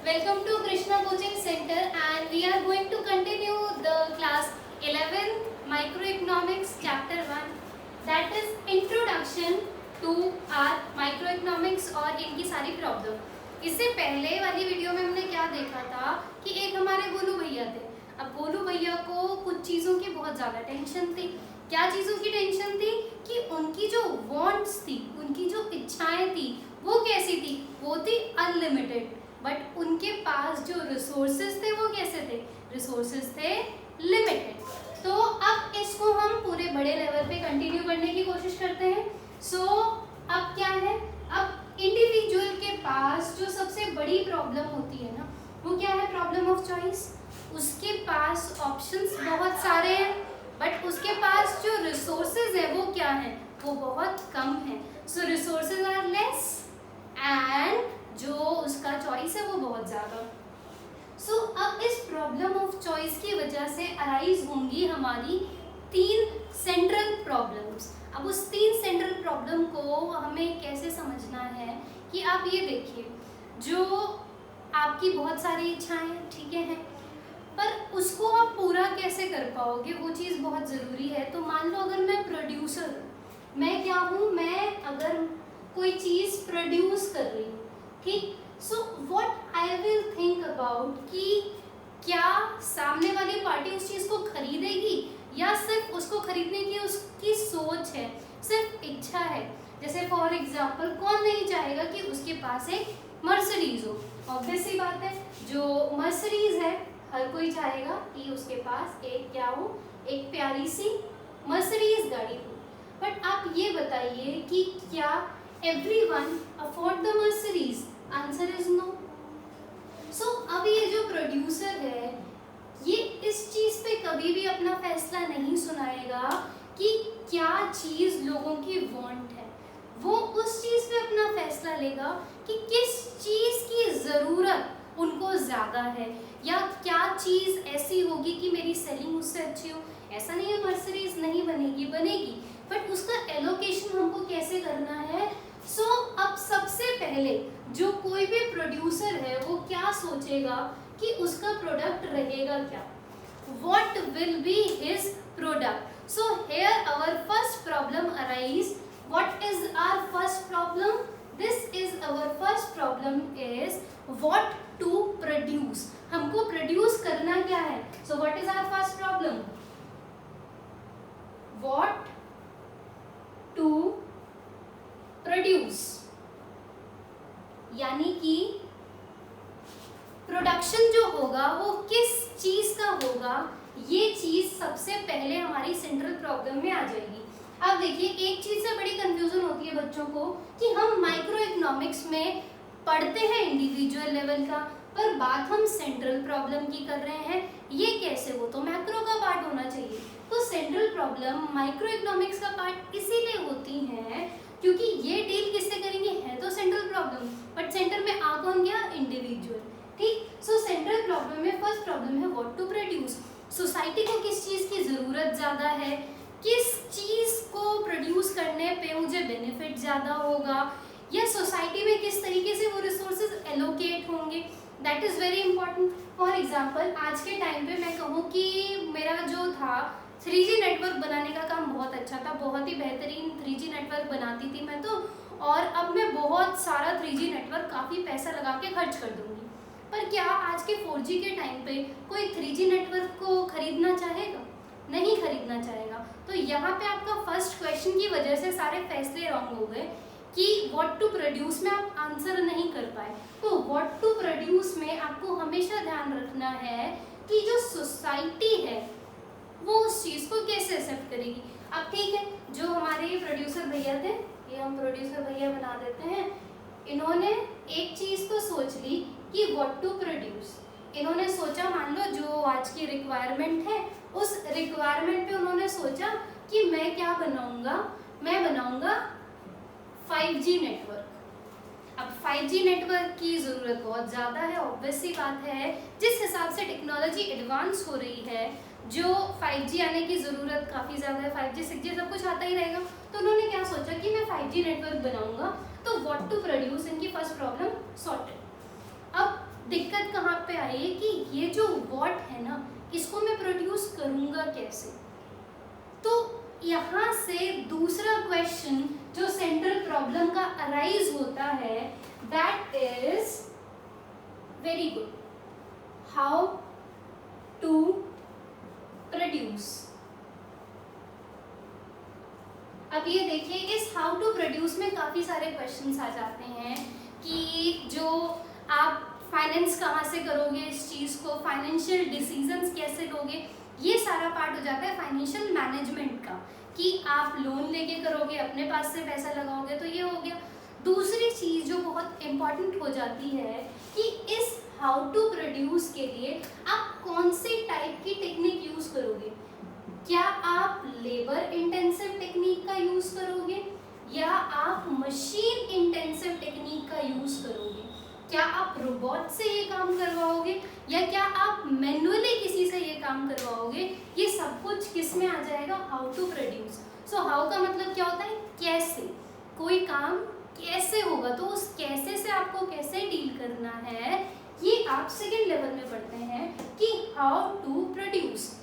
Welcome to Krishna Coaching Center, and we are going to continue the class 11 Microeconomics Chapter 1, that is Introduction to our Microeconomics और इनकी सारी problem. इससे पहले वाली video में हमने क्या देखा था कि एक हमारे गोलू भैया थे। अब गोलू भैया को कुछ चीज़ों की बहुत ज़्यादा टेंशन थी। क्या चीज़ों की टेंशन थी कि उनकी जो वांट्स थी, उनकी जो इच्छाएं थी, वो कैसी थी? वो थी अनलिमिटेड, बट उनके पास जो रिसोर्सेज थे वो कैसे थे? रिसोर्सेज थे लिमिटेड। तो अब इसको हम पूरे बड़े लेवल पे कंटिन्यू करने की कोशिश करते हैं। अब क्या है, अब इंडिविजुअल के पास जो सबसे बड़ी प्रॉब्लम होती है ना, वो क्या है? Problem of choice. उसके पास ऑप्शंस बहुत सारे हैं, बट उसके पास जो रिसोर्सेज है वो क्या है? वो बहुत कम है। सो रिसोर्सेज आर लेस एंड जो उसका चॉइस है वो बहुत ज़्यादा। अब इस प्रॉब्लम ऑफ चॉइस की वजह से अराइज होंगी हमारी 3 सेंट्रल प्रॉब्लम्स। अब उस 3 सेंट्रल प्रॉब्लम को हमें कैसे समझना है कि आप ये देखिए, जो आपकी बहुत सारी इच्छाएं ठीक है, पर उसको आप पूरा कैसे कर पाओगे, वो चीज़ बहुत ज़रूरी है। तो मान लो अगर मैं प्रोड्यूसर हूँ, मैं क्या हूँ, मैं अगर कोई चीज़ प्रोड्यूस कर रही हूँ, ठीक, so what I will think about कि क्या सामने वाली पार्टी उस चीज़ को खरीदेगी या सिर्फ उसको खरीदने की उसकी सोच है, सिर्फ इच्छा है। जैसे फॉर एग्जाम्पल, कौन नहीं चाहेगा कि उसके पास एक मर्सिडीज हो? ऑब्वियस सी बात है, जो मर्सिडीज है हर कोई चाहेगा कि उसके पास एक क्या हो, एक प्यारी सी मर्सिडीज गाड़ी हो। बट आप ये बताइए कि क्या everyone afford the Mercedes? Answer is no. अब ये जो प्रोड्यूसर है, ये इस चीज पे कभी भी अपना फैसला नहीं सुनाएगा कि क्या चीज लोगों की वांट है। वो उस चीज पे अपना फैसला लेगा कि किस चीज की जरूरत उनको ज्यादा है, या क्या चीज ऐसी होगी कि मेरी सेलिंग उससे अच्छी हो। ऐसा नहीं है मर्सिडीज नहीं बनेगी, बनेगी, बट उसका एलोकेशन हमको कैसे करना है। अब सबसे पहले जो कोई भी प्रोड्यूसर है वो क्या सोचेगा कि उसका प्रोडक्ट रहेगा क्या, what will be his product. So here our first problem arise. What is our first problem? This is our first problem is what to produce. हमको प्रोड्यूस करना क्या है? So what is our first problem? What to produce, यानी कि production जो होगा वो किस चीज का होगा, ये चीज सबसे पहले हमारी सेंट्रल प्रॉब्लम में आ जाएगी। अब देखिए, एक चीज से बड़ी कंफ्यूजन होती है बच्चों को कि हम माइक्रो इकोनॉमिक्स में पढ़ते हैं इंडिविजुअल लेवल का, पर बात हम सेंट्रल प्रॉब्लम की कर रहे हैं। ये कैसे? वो तो मैक्रो का पार्ट होना चाहिए। तो सेंट्रल प्रॉब्लम माइक्रो इकोनॉमिक्स का पार्ट इसीलिए होती है क्योंकि ये डील किससे करेंगे? है तो सेंट्रल प्रॉब्लम, बट सेंटर में आ कौन गया? इंडिविजुअल, ठीक। सेंट्रल प्रॉब्लम में फर्स्ट प्रॉब्लम है व्हाट टू प्रोड्यूस। सोसाइटी को किस चीज की जरूरत ज्यादा है, किस चीज को प्रोड्यूस करने पे मुझे बेनिफिट ज्यादा होगा, या सोसाइटी में किस तरीके से वो रिसोर्सेज एलोकेट होंगे, that is very important. For example, आज के टाइम पे मैं कहूँ कि मेरा जो था 3G नेटवर्क बनाने का काम बहुत अच्छा था, बहुत ही बेहतरीन 3G नेटवर्क बनाती थी मैं तो, और अब मैं बहुत सारा 3G नेटवर्क काफ़ी पैसा लगा के खर्च कर दूंगी। पर क्या आज के 4G के टाइम पे कोई 3G नेटवर्क को खरीदना चाहेगा? नहीं खरीदना चाहेगा। तो यहाँ पे आपका फर्स्ट क्वेश्चन की वजह से सारे फैसले रॉन्ग हो गए कि व्हाट टू प्रोड्यूस में आप आंसर नहीं कर पाए। तो व्हाट टू प्रोड्यूस में आपको हमेशा ध्यान रखना है कि जो सोसाइटी है वो उस चीज को कैसे एक्सेप्ट करेगी। अब ठीक है, जो हमारे प्रोड्यूसर भैया थे, ये हम प्रोड्यूसर भैया बना देते हैं, इन्होंने एक चीज तो सोच ली कि व्हाट टू प्रोड्यूस। इन्होंने सोचा, मान लो जो आज की रिक्वायरमेंट है, उस रिक्वायरमेंट पे उन्होंने सोचा कि मैं क्या बनाऊंगा, मैं बनाऊंगा 5G नेटवर्क। अब 5G नेटवर्क की ज़रूरत बहुत ज़्यादा है, ऑब्वियस सी बात है। जिस हिसाब से टेक्नोलॉजी एडवांस हो रही है, जो 5G आने की ज़रूरत काफ़ी ज़्यादा है, 5G 6G सब कुछ आता ही रहेगा। तो उन्होंने क्या सोचा कि मैं 5G नेटवर्क बनाऊंगा। तो व्हाट टू प्रोड्यूस, इनकी फर्स्ट प्रॉब्लम सॉर्टेड। अब दिक्कत बताइए कि ये जो वॉट है ना, इसको मैं प्रोड्यूस करूँगा कैसे। तो यहाँ से दूसरा क्वेश्चन जो सेंट्रल प्रॉब्लम का अराइज होता है, that is very good, how to produce. अब ये देखिए, इस हाउ टू प्रोड्यूस में काफ़ी सारे क्वेश्चंस आ जाते हैं कि जो आप फाइनेंस कहाँ से करोगे इस चीज़ को, फाइनेंशियल डिसीजंस कैसे लोगे, ये सारा पार्ट हो जाता है फाइनेंशियल मैनेजमेंट का, कि आप लोन लेके करोगे, अपने पास से पैसा लगाओगे, तो ये हो गया। दूसरी चीज़ जो बहुत इम्पॉर्टेंट हो जाती है कि इस हाउ टू प्रोड्यूस के लिए आप कौन सी टाइप की टेक्निक यूज़ करोगे। क्या आप लेबर इंटेंसिव टेक्निक का यूज करोगे या आप मशीन इंटेंसिव टेक्निक का यूज करोगे, क्या आप रोबोट से ये काम करवाओगे या क्या आप मैन्युअली किसी से ये काम करवाओगे, ये सब कुछ किस में आ जाएगा, how to produce. So how का मतलब क्या होता है, कैसे, कोई काम कैसे होगा, तो उस कैसे से आपको कैसे डील करना है, ये आप सेकेंड लेवल में पढ़ते हैं कि हाउ टू प्रोड्यूस।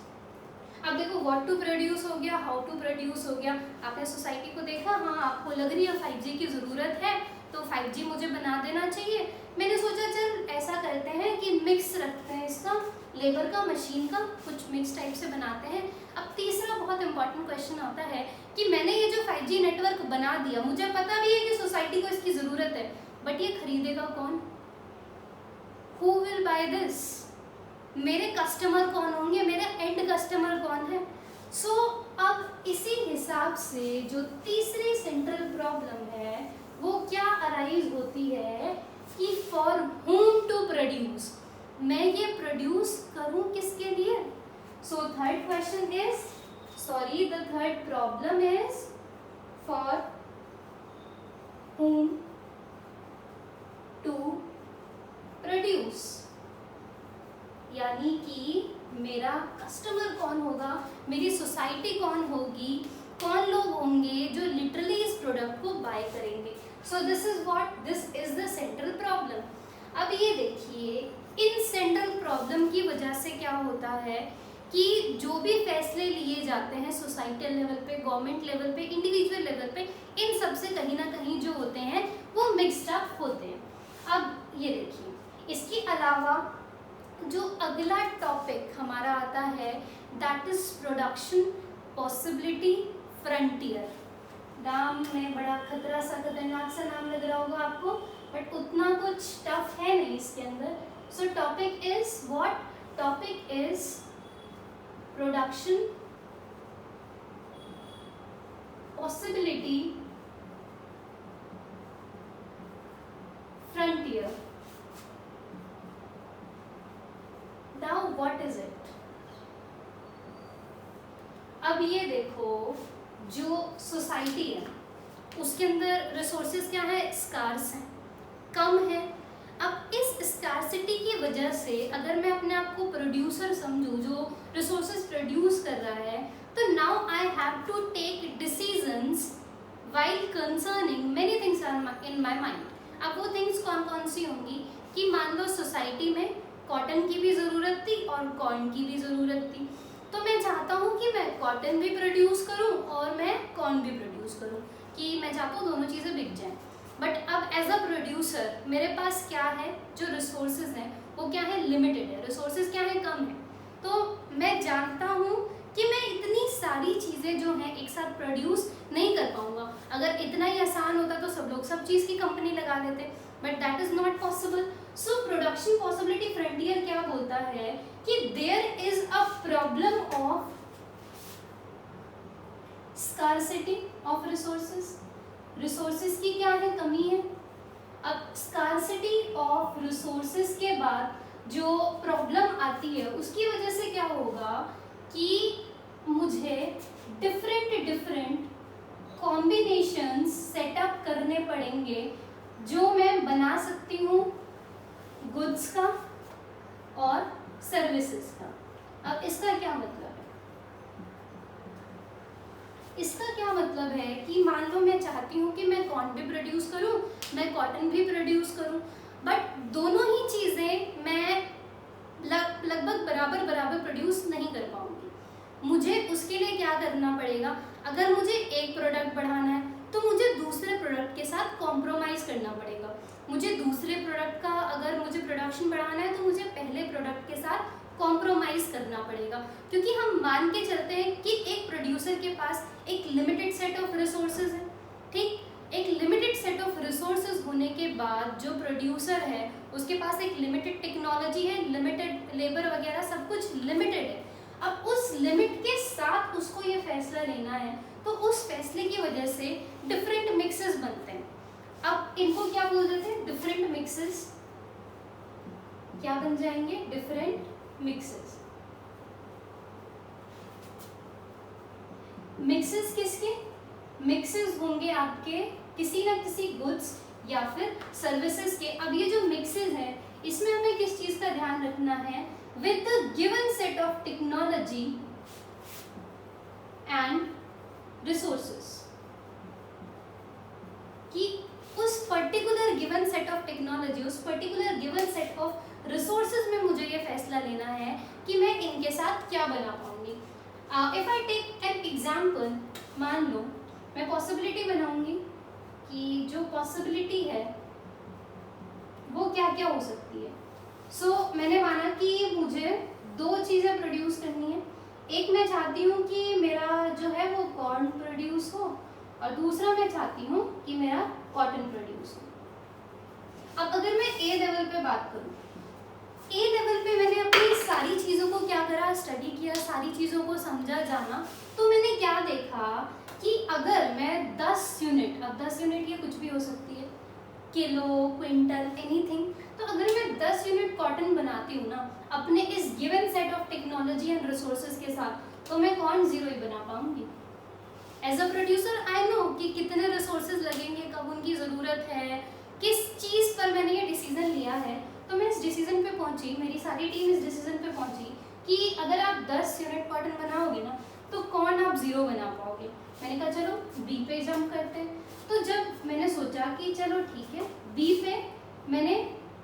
अब देखो, व्हाट टू प्रोड्यूस हो गया, हाउ टू प्रोड्यूस हो गया। आपने सोसाइटी को देखा, हाँ आपको लग रही है 5G की ज़रूरत है तो 5G मुझे बना देना चाहिए। मैंने सोचा चल ऐसा करते हैं कि मिक्स रखते हैं इसका, लेबर का मशीन का, कुछ मिक्स टाइप से बनाते हैं। अब तीसरा बहुत इंपॉर्टेंट क्वेश्चन आता है कि मैंने ये जो 5G नेटवर्क बना दिया, मुझे पता भी है कि सोसाइटी को इसकी ज़रूरत है, बट ये खरीदेगा कौन, हु विल बाय दिस, मेरे कस्टमर कौन होंगे, मेरे एंड कस्टमर कौन है। सो अब इसी हिसाब से जो तीसरी सेंट्रल प्रॉब्लम है वो क्या अराइज होती है कि फॉर whom टू प्रोड्यूस, मैं ये प्रोड्यूस करूं किसके लिए। So third question is, sorry the third problem is for whom to produce, यानी कि मेरा कस्टमर कौन होगा, मेरी सोसाइटी कौन होगी, कौन लोग होंगे जो लिटरली इस प्रोडक्ट को बाय करेंगे। So this is what, this is the central problem. अब ये देखिए, इन सेंट्रल प्रॉब्लम की वजह से क्या होता है कि जो भी फैसले लिए जाते हैं सोसाइटल लेवल पे, गवर्नमेंट लेवल पे, इंडिविजुअल लेवल पे, इन सब से कहीं ना कहीं जो होते हैं वो मिक्सड अप होते हैं। अब ये देखिए, इसके अलावा जो अगला टॉपिक हमारा आता है that is production possibility frontier. नाम में बड़ा खतरा सा, खतरनाक सा नाम लग रहा होगा आपको, बट उतना कुछ टफ है नहीं इसके अंदर। सो topic is what, topic is production possibility frontier. Now what is it? अब ये देखो, जो सोसाइटी है उसके अंदर रिसोर्सेज क्या है, स्कार्स हैं, कम है। अब इस स्कार्सिटी की वजह से अगर मैं अपने आप को प्रोड्यूसर समझूं जो रिसोर्सेज प्रोड्यूस कर रहा है, तो now I have to take decisions while concerning many things in my mind. अब वो थिंग्स कौन कौन सी होंगी कि मान लो सोसाइटी में कॉटन की भी ज़रूरत थी और कॉर्न की भी ज़रूरत थी, तो मैं चाहता हूँ कि मैं कॉटन भी प्रोड्यूस करूँ और मैं कॉर्न भी प्रोड्यूस करूँ, कि मैं चाहता हूँ दोनों चीज़ें बिक जाएं। बट अब एज अ प्रोड्यूसर मेरे पास क्या है, जो रिसोर्सेज हैं वो क्या है, लिमिटेड है, रिसोर्सेज क्या है, कम है। तो मैं जानता हूँ कि मैं इतनी सारी चीज़ें जो हैं एक साथ प्रोड्यूस नहीं कर पाऊँगा। अगर इतना ही आसान होता तो सब लोग सब चीज़ की कंपनी लगा लेते, but that is not possible. So production possibility frontier क्या बोलता है कि there is a problem of scarcity of resources, resources की क्या है, कमी है। अब स्कार्सिटी ऑफ रिसोर्सेज के बाद जो प्रॉब्लम आती है उसकी वजह से क्या होगा कि मुझे डिफरेंट कॉम्बिनेशंस सेटअप करने पड़ेंगे जो मैं बना सकती हूँ गुड्स का और सर्विसेज का। अब इसका क्या मतलब है, इसका क्या मतलब है कि मान लो मैं चाहती हूँ कि मैं कॉर्न भी प्रोड्यूस करूँ, मैं कॉटन भी प्रोड्यूस करूँ, बट दोनों ही चीज़ें मैं लगभग बराबर बराबर प्रोड्यूस नहीं कर पाऊंगी। मुझे उसके लिए क्या करना पड़ेगा, अगर मुझे एक प्रोडक्ट बढ़ाना है तो मुझे दूसरे प्रोडक्ट के साथ कॉम्प्रोमाइज़ करना पड़ेगा। मुझे दूसरे प्रोडक्ट का अगर मुझे प्रोडक्शन बढ़ाना है तो मुझे पहले प्रोडक्ट के साथ कॉम्प्रोमाइज़ करना पड़ेगा, क्योंकि हम मान के चलते हैं कि एक प्रोड्यूसर के पास एक लिमिटेड सेट ऑफ रिसोर्सेज है। ठीक, एक लिमिटेड सेट ऑफ रिसोर्सेज होने के बाद जो प्रोड्यूसर है उसके पास एक लिमिटेड टेक्नोलॉजी है, लिमिटेड लेबर वगैरह सब कुछ लिमिटेड है। अब उस लिमिट के साथ उसको ये फैसला लेना है, तो उस फैसले की वजह से डिफरेंट मिक्सेस बनते हैं। अब इनको क्या बोल देते हैं, डिफरेंट मिक्सेस। क्या बन जाएंगे, डिफरेंट मिक्सेस। मिक्सेस किसके, मिक्सेस होंगे आपके किसी ना किसी गुड्स या फिर सर्विसेज के। अब ये जो मिक्सेस है इसमें हमें किस चीज का ध्यान रखना है, with the given set of technology and resources, कि उस particular given set of technology, उस particular given set of resources में मुझे ये फैसला लेना है कि मैं इनके साथ क्या बना पाऊंगी। If I take an example, मान लो मैं पॉसिबिलिटी बनाऊंगी कि जो पॉसिबिलिटी है वो क्या क्या हो सकती है। सो मैंने माना कि मुझे दो चीज़ें प्रोड्यूस करनी है। एक मैं चाहती हूँ कि मेरा जो है वो कॉर्न प्रोड्यूस हो, और दूसरा मैं चाहती हूँ कि मेरा कॉटन प्रोड्यूस हो। अब अगर मैं ए लेवल पे बात करूँ, ए लेवल पे मैंने अपनी सारी चीज़ों को क्या करा, स्टडी किया, सारी चीज़ों को समझा जाना। तो मैंने क्या देखा कि अगर मैं 10 यूनिट, अब 10 यूनिट ये कुछ भी हो सकती है, किलो, क्विंटल, एनीथिंग, तो अगर मैं 10 यूनिट कॉटन बनाती हूँ ना अपने इस given set of technology and resources के साथ, तो मैं कौन जीरो ही बना पाऊंगी। As a producer I know कि कितने रिसोर्सेज लगेंगे, कब उनकी ज़रूरत है, किस चीज़ पर मैंने ये डिसीजन लिया है। तो मैं इस डिसीजन पे पहुंची, मेरी सारी टीम इस डिसीजन पे पहुंची कि अगर आप 10 यूनिट कॉटन बनाओगे ना तो कौन आप जीरो बना पाओगे। मैंने कहा चलो बी पे जंप करते हैं। तो जब मैंने सोचा कि चलो ठीक है, बी पे मैंने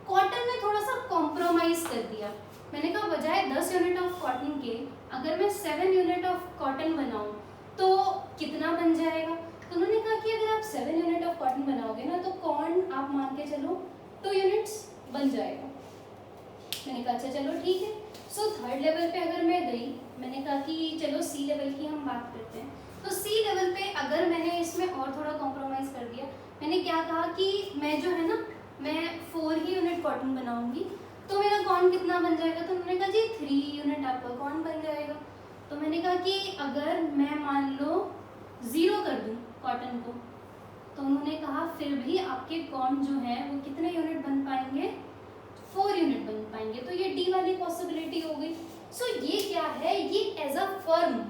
कॉटन में थोड़ा सा कॉम्प्रोमाइज़ कर दिया। मैंने कहा बजाय 10 यूनिट ऑफ कॉटन के अगर मैं 7 यूनिट ऑफ कॉटन बनाऊँ तो कितना बन जाएगा। तो उन्होंने कहा कि अगर आप 7 यूनिट ऑफ कॉटन बनाओगे ना तो कॉर्न आप मान के चलो 2 यूनिट्स बन जाएगा। मैंने कहा अच्छा चलो ठीक है। सो थर्ड लेवल पे अगर मैं गई, मैंने कहा कि चलो सी लेवल की हम बात करते हैं। तो सी लेवल पे अगर मैंने इसमें और थोड़ा कॉम्प्रोमाइज़ कर दिया, मैंने क्या कहा कि मैं जो है ना मैं 4 ही यूनिट कॉटन बनाऊंगी, तो मेरा कॉर्न कितना बन जाएगा। तो उन्होंने कहा जी 3 यूनिट आपका कॉर्न बन जाएगा। तो मैंने कहा कि अगर मैं मान लो 0 कर दूं कॉटन को, तो उन्होंने कहा फिर भी आपके कॉर्न जो है वो कितने यूनिट बन पाएंगे, 4 यूनिट बन पाएंगे। तो ये डी वाली पॉसिबिलिटी हो गई। सो ये क्या है, ये एज अ फर्म,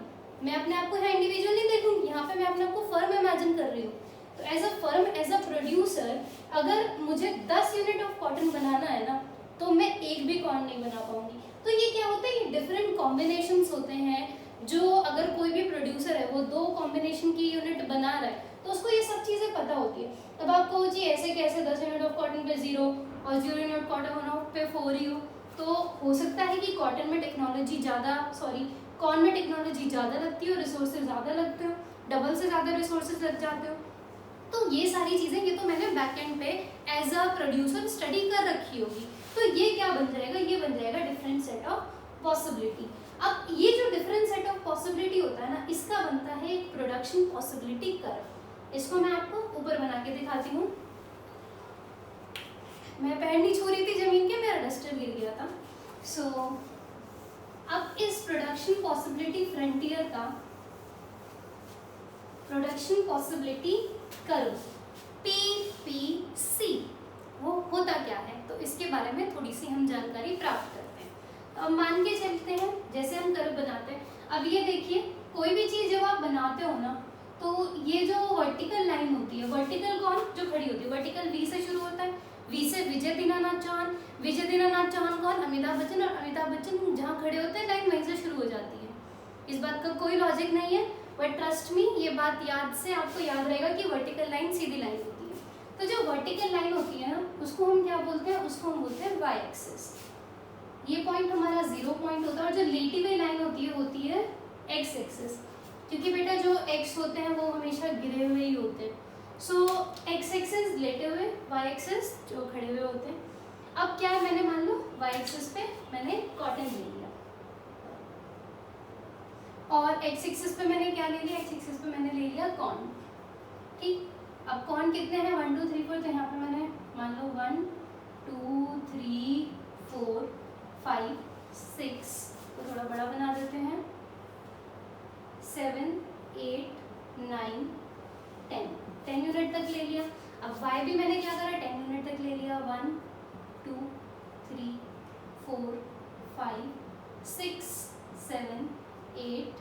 मैं अपने आप को यहाँ इंडिविजुअल नहीं देखूंगी, यहाँ पे मैं अपने आप को फर्म इमेजिन कर रही हूँ। तो as a firm, as a producer, अगर मुझे 10 यूनिट ऑफ कॉटन बनाना है ना तो मैं एक भी कॉर्न नहीं बना पाऊंगी। तो ये क्या होता है, ये डिफरेंट कॉम्बिनेशंस होते हैं। जो अगर कोई भी प्रोड्यूसर है वो 2 कॉम्बिनेशन की यूनिट बना रहा है तो उसको ये सब चीज़ें पता होती है। अब आप कहो जी ऐसे कैसे 10 यूनिट ऑफ कॉटन पे 0 और 0 यूनिट कॉटन पे 4 ही हो। तो हो सकता है कि कॉटन में टेक्नोलॉजी ज़्यादा, कॉर्न में टेक्नोलॉजी ज़्यादा लगती हो, रिसोर्सेज ज़्यादा लगते हो, डबल से ज़्यादा रिसोर्सेज लग जाते हो। तो ये सारी चीज़ें ये तो मैंने बैक एंड पे एज अ प्रोड्यूसर स्टडी कर रखी होगी। तो ये क्या बन जाएगा, ये बन जाएगा डिफरेंट सेट ऑफ पॉसिबिलिटी। अब ये जो डिफरेंट सेट ऑफ पॉसिबिलिटी होता है ना, इसका बनता है एक प्रोडक्शन पॉसिबिलिटी कर्व। इसको मैं आपको ऊपर बना के दिखाती हूँ। मैं पैर नहीं छू रही थी जमीन के, मेरा डस्टर गिर गया था। सो अब इस प्रोडक्शन पॉसिबिलिटी फ्रंटियर का प्रोडक्शन पॉसिबिलिटी कर्व PPC वो होता क्या है, तो इसके बारे में थोड़ी सी हम जानकारी प्राप्त करते हैं। तो अब मान के चलते हैं जैसे हम कर्व बनाते हैं। अब ये देखिए, कोई भी चीज़ जब आप बनाते हो ना तो ये जो वर्टिकल लाइन होती है, वर्टिकल कौन जो खड़ी होती है, वर्टिकल V से शुरू होता है, V से विजय दीनानाथ चौहान, विजय दीनानाथ चौहान कौन, अमिताभ बच्चन, और अमिताभ बच्चन जहाँ खड़े होते हैं लाइन वहीं से शुरू हो जाती है। इस बात का कोई लॉजिक नहीं है, बट ट्रस्ट मी ये बात याद से आपको याद रहेगा कि वर्टिकल लाइन सीधी लाइन होती है। तो जो वर्टिकल लाइन होती है ना उसको हम क्या बोलते हैं, उसको हम बोलते हैं वाई एक्सिस। ये पॉइंट हमारा 0 पॉइंट होता है, और जो लेटी हुई लाइन होती है एक्स एक्सिस, क्योंकि बेटा जो एक्स होते हैं वो हमेशा गिरे हुए ही होते हैं। सो एक्स एक्सिस लेटे हुए, वाई एक्सिस जो खड़े हुए होते हैं। अब क्या है, मैंने मान लो वाई एक्सिस पे मैंने कॉटन ले लिया, और एक्स एक्सिस पे मैंने क्या ले लिया, एक्स एक्सिस पे मैंने ले लिया कॉर्न। ठीक, अब कॉर्न कितने हैं, 1 2 3 4, तो यहाँ पे मैंने मान लो 1 2 3 4 5 6 को थोड़ा बड़ा बना देते हैं, 7 8 9 10 यूनिट तक ले लिया। अब y भी मैंने क्या करा, 10 यूनिट तक ले लिया, 1 2 3 4 5 6 7 8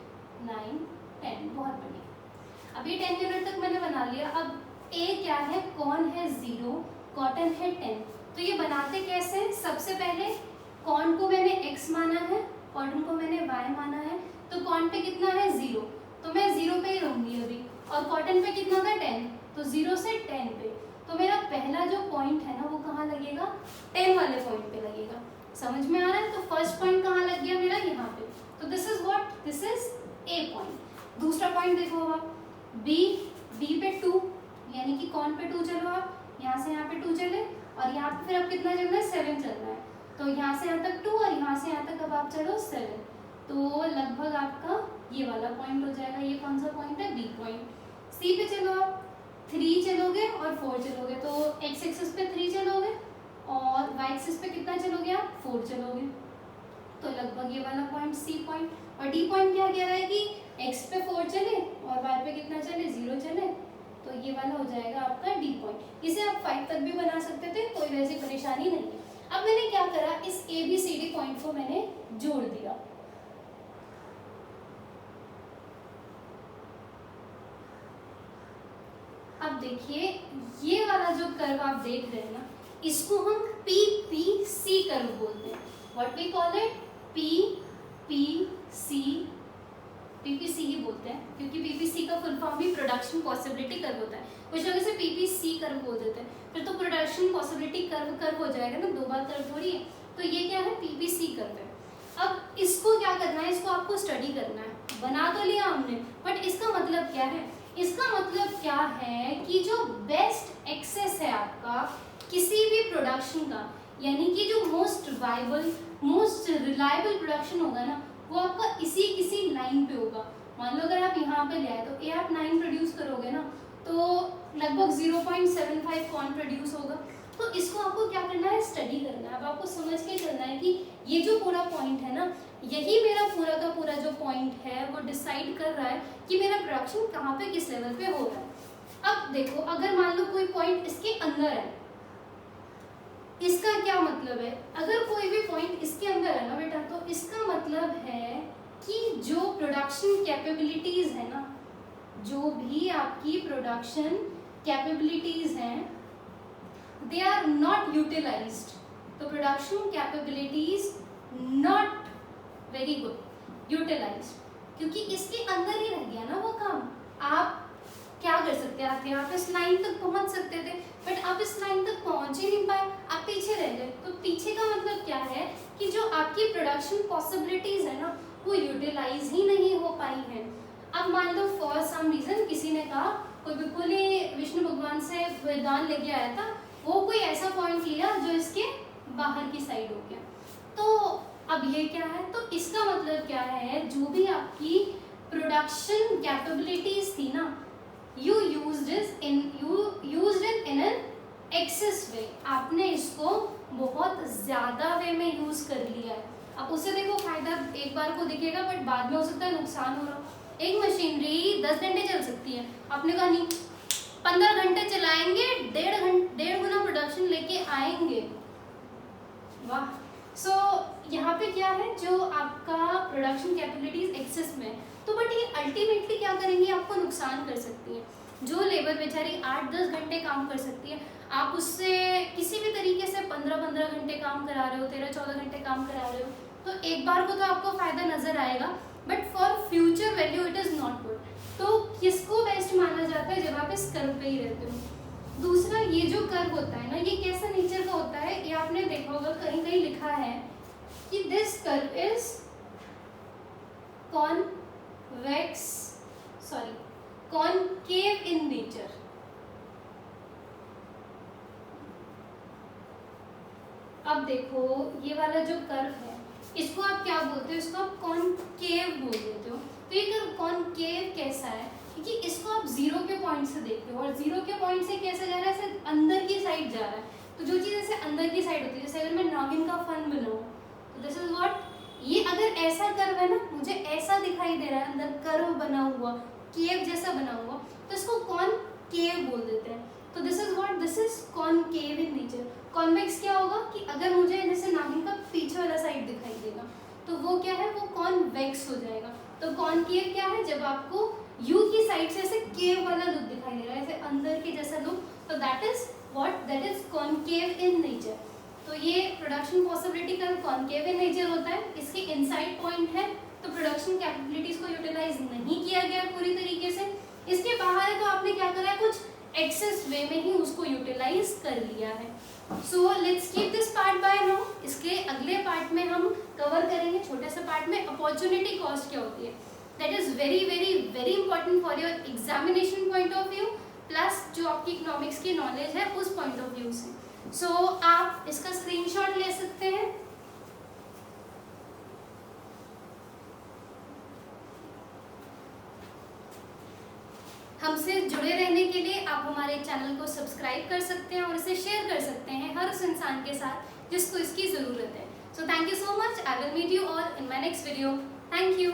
9 10, बहुत बढ़िया। अब ये 10 यूनिट तक मैंने बना लिया। अब a क्या है, कॉर्न है 0, कॉटन है 10, तो ये बनाते कैसे हैं, सबसे पहले कॉर्न को मैंने x माना है, कॉटन को मैंने y माना है, तो कॉर्न पे कितना है 0, तो मैं 0 पे ही रहूंगी अभी, और कॉटन पे कितना था 10, तो 0 से 10 पे, तो मेरा पहला जो पॉइंट है ना वो कहाँ लगेगा, 10 वाले पॉइंट पे लगेगा। समझ में आ रहा है, तो फर्स्ट पॉइंट कहाँ लग गया मेरा, यहाँ पे, तो this is what, this is a point. दूसरा पॉइंट देखो आप, बी पे 2, यानी कि कॉर्न पे 2 चलो आप, यहाँ से यहाँ पे 2 चले, और यहाँ पे फिर अब कितना चलना है, 7 चलना है, तो यहाँ से यहाँ तक 2 और यहाँ से यहाँ तक अब आप चलो 7, तो लगभग आपका ये वाला पॉइंट हो जाएगा। ये कौन सा पॉइंट है, बी पॉइंट। सी पे चलो आप, 3 चलोगे और 4 चलोगे, तो एक्स एक्सिस पे 3 चलोगे और वाई एक्सिस पे कितना चलोगे आप, 4 चलोगे, तो लगभग ये वाला पॉइंट सी पॉइंट। और डी पॉइंट क्या कह रहा है कि एक्स पे 4 चले और वाई पे कितना चले, 0 चले, तो ये वाला हो जाएगा आपका डी पॉइंट। इसे आप 5 तक भी बना सकते थे, कोई वैसी परेशानी नहीं है। अब मैंने क्या करा, इस A B C D point को मैंने जोड़ दिया। अब देखिए ये वाला जो कर्व आप देख रहे हैं ना, इसको हम PPC कर्व बोलते हैं। What we call it, PPC ही बोलते हैं, क्योंकि PPC का फुल फॉर्म भी प्रोडक्शन पॉसिबिलिटी कर्व होता है। कुछ लोग इसे PPC कर्व बोल देते हैं, फिर तो प्रोडक्शन पॉसिबिलिटी कर्व हो जाएगा ना, 2 बार कर्व थोड़ी है। तो ये क्या है, PPC कर्व है। अब इसको क्या करना है, इसको आपको स्टडी करना है। बना तो लिया हमने, बट इसका मतलब क्या है, इसका मतलब क्या है कि जो बेस्ट एक्सेस है आपका किसी भी प्रोडक्शन का, यानी कि जो most viable most reliable production होगा ना, वो आपका इसी किसी लाइन पे होगा। मान लो अगर आप यहाँ पे ले आए तो ये आप 9 प्रोड्यूस करोगे ना, तो लगभग 0.75 कॉर्न प्रोड्यूस होगा। तो इसको आपको क्या करना है, स्टडी करना है। अब आपको समझ के चलना है कि ये जो पूरा पॉइंट है ना, यही मेरा पूरा का पूरा जो पॉइंट है वो डिसाइड कर रहा है कि मेरा प्रोडक्शन कहाँ पे किस लेवल पे हो रहा है। अब देखो अगर मान लो कोई पॉइंट इसके अंदर है, इसका क्या मतलब है, अगर कोई भी पॉइंट इसके अंदर है ना बेटा, तो इसका मतलब है कि जो प्रोडक्शन कैपेबिलिटीज है ना, जो भी आपकी प्रोडक्शन कैपेबिलिटीज हैं, दे आर नॉट यूटिलाइज्ड। तो production capabilities not very good utilized, क्योंकि इसके अंदर ही रह गया ना वो काम। आप क्या कर सकते हैं, आप यहाँ पे इस लाइन तक पहुंच सकते थे, बट आप इस लाइन तक पहुंच ही नहीं पाए, आप पीछे रह गए। तो पीछे का मतलब क्या है कि जो आपकी प्रोडक्शन पॉसिबिलिटीज है ना, वो यूटिलाइज ही नहीं हो पाई है। अब मान लो फॉर सम रीजन किसी ने कहा, कोई बिल्कुल ही विष्णु भगवान से वरदान लेके आया था, वो कोई ऐसा पॉइंट लिया जो इसके बाहर की साइड हो गया, तो अब ये क्या है, तो इसका मतलब क्या है, जो भी आपकी प्रोडक्शन कैपेबिलिटीज थी ना, you used it in an excess way, आपने इसको बहुत ज्यादा वे में यूज कर लिया है। अब उससे देखो फायदा एक बार को दिखेगा, बट बाद में हो सकता है नुकसान हो रहा। एक मशीनरी 10 घंटे चल सकती है, आपने कहा नहीं 15 घंटे चलाएंगे, 1.5 गुना प्रोडक्शन लेके आएंगे, वाह। सो यहाँ पे क्या है, जो आपका प्रोडक्शन कैपेबिलिटीज एक्सेस में, तो बट ये अल्टीमेटली क्या करेंगी, आपको नुकसान कर सकती है। जो लेबर बेचारी 8-10 घंटे काम कर सकती है, आप उससे किसी भी तरीके से 15-15 घंटे काम करा रहे हो, 13-14 घंटे काम करा रहे हो, तो एक बार को तो आपको फायदा नजर आएगा, but for future value it is not good. तो किसको बेस्ट माना जाता है, जब आप इस कर्व पे ही रहते हो। दूसरा, ये जो कर्व होता है ना, ये कैसा नेचर का होता है, ये आपने देखा होगा कहीं कहीं लिखा है कि this curve is concave in nature. अब देखो ये वाला जो कर्व है इसको आप क्या बोलते हो, इसको आप कॉनकेव बोल देते हो। तो ये कर्व कॉनकेव कैसा है, क्योंकि इसको आप जीरो के पॉइंट से देखते हो और जीरो के पॉइंट से कैसे जा रहा है, ऐसे अंदर की साइड जा रहा है। तो जो चीज़ ऐसे अंदर की साइड होती है, जैसे अगर मैं नागिन का फन बनाऊँ तो दिस इज व्हाट, ये अगर ऐसा कर्व है ना, मुझे ऐसा दिखाई दे रहा है अंदर कर्व बना हुआ, केव जैसा बना हुआ, तो इसको कॉनकेव बोल देते हैं। तो this is what, this is concave in nature. Convex क्या होगा कि अगर मुझे जैसे नागिन का पीछे वाला साइड दिखाई देगा तो वो क्या है, वो कॉन्वेक्स हो जाएगा। तो कॉनकेव क्या है, जब आपको यू की साइड से ऐसे केव वाला लुक दिखाई दे रहा है, ऐसे अंदर के जैसा लुक, तो that is what, that is concave in nature. तो ये प्रोडक्शन पॉसिबिलिटी का कॉनकेव इन नेचर होता है। इसके इनसाइड पॉइंट है तो प्रोडक्शन कैपेबिलिटीज को यूटिलाइज नहीं किया गया पूरी तरीके से। इसके बाहर है तो आपने क्या करा है, कुछ एक्सेस वे में ही उसको यूटिलाइज कर लिया है। So let's keep this part by now. इसके अगले पार्ट में हम कवर करेंगे, छोटे से पार्ट में, अपॉर्चुनिटी कॉस्ट क्या होती है। That is very very very important for your examination point of view, plus जो आपकी इकोनॉमिक्स की नॉलेज है उस पॉइंट ऑफ व्यू से। सो आप इसका स्क्रीनशॉट ले सकते हैं। हमसे जुड़े रहने के लिए आप हमारे चैनल को सब्सक्राइब कर सकते हैं और इसे शेयर कर सकते हैं हर उस इंसान के साथ जिसको इसकी ज़रूरत है। So thank you so much. I will meet you all in my next video. Thank you.